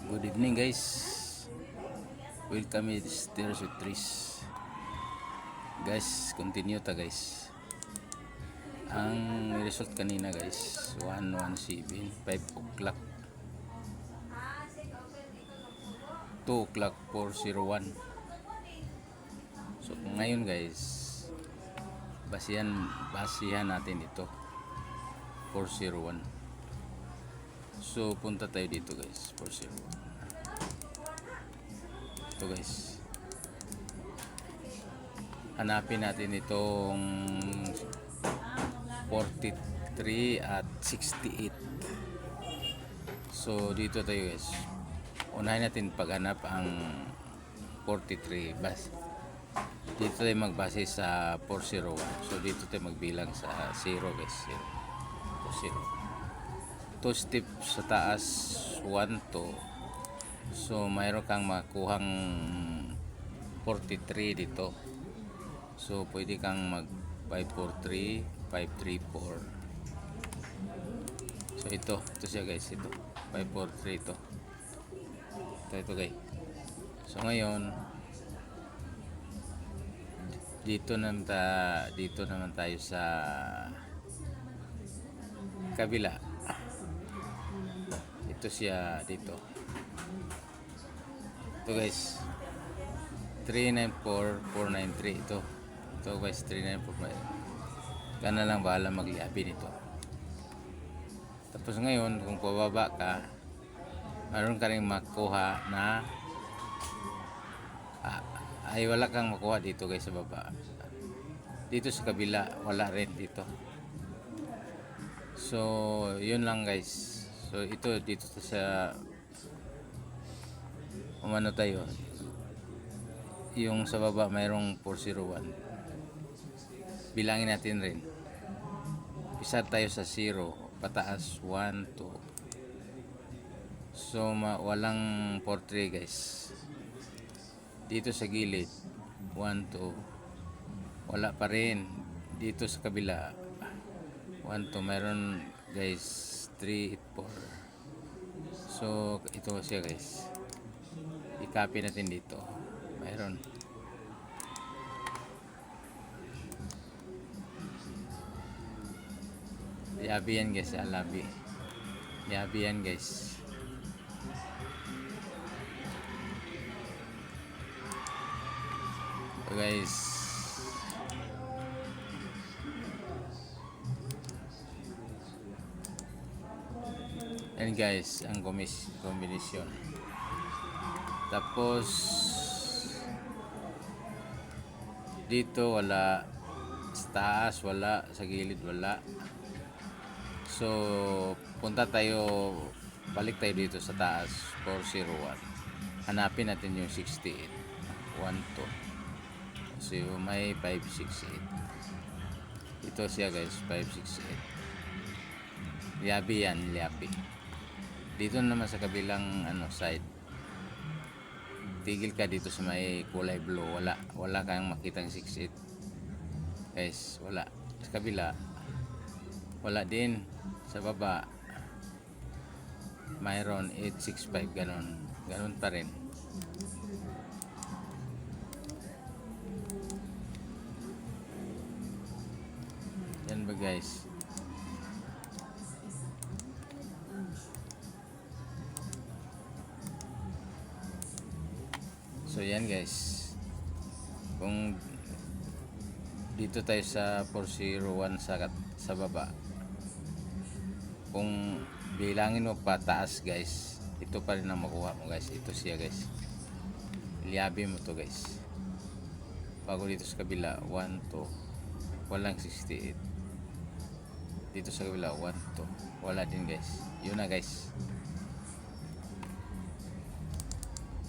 Good evening guys. Welcome to Stairs with Trees. Guys, continue ta guys. Ang result kanina guys, 117, 5 o'clock. 2 o'clock, 401. So ngayon guys, basihan natin ito. 401. So punta tayo dito guys, 401. Ito guys, hanapin natin itong 43 at 68. So dito tayo guys, unahin natin paghanap ang 43. Dito tayo magbase sa 401. So dito tayo magbilang sa 0 guys, 0. 2 steps sa taas, 1 2. So mayroon kang makuhang 43 dito. So pwede kang mag 543, 534. So ito siya guys, ito 543 ito. Ito guys. So ngayon dito naman tayo sa kabila. Ito siya dito. Ito guys, 394493 ito guys, 3944. Kana lang bahala magliabi nito. Tapos ngayon kung pababa ka, mayroon ka rin makuha na ay wala kang makuha dito guys sa baba. Dito sa kabila wala rin dito. So yun lang guys. So ito dito sa umano tayo, yung sa baba mayroong 401, bilangin natin rin. Isa tayo sa 0, pataas 1 2. So walang 43 guys. Dito sa gilid 1 2, wala pa rin. Dito sa kabila 1 2, mayroon guys 3 4. So ito siya guys, i-copy natin dito. Mayroon yabi yan guys, yabi yan guys. So guys, and guys ang kombinasyon. Tapos dito wala, sa taas wala, sa gilid wala. So balik tayo dito sa taas, 401. Hanapin natin yung 68, 1 2. So may 568. Ito siya guys, 568. Liabi yan, liabi. Dito naman sa kabilang side, tigil ka dito sa may kulay blue, wala kang makitang 68 guys, wala. Sa kabila wala din. Sa baba mayroon 865, ganon pa rin. Yan ba guys? So yan guys, kung dito tayo sa 401 sa baba, kung bilangin mo pataas guys, ito pa rin ang makuha mo guys. Ito siya guys, liabi mo to guys. Bago dito sa kabila 1 2, walang 68. Dito sa kabila 1 2, wala din guys. Yun na guys,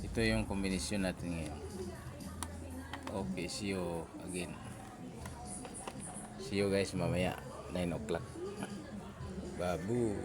ito yung kombinasyon natin ngayon. Okay, see you again. See you guys mamaya 9 o'clock. Babu.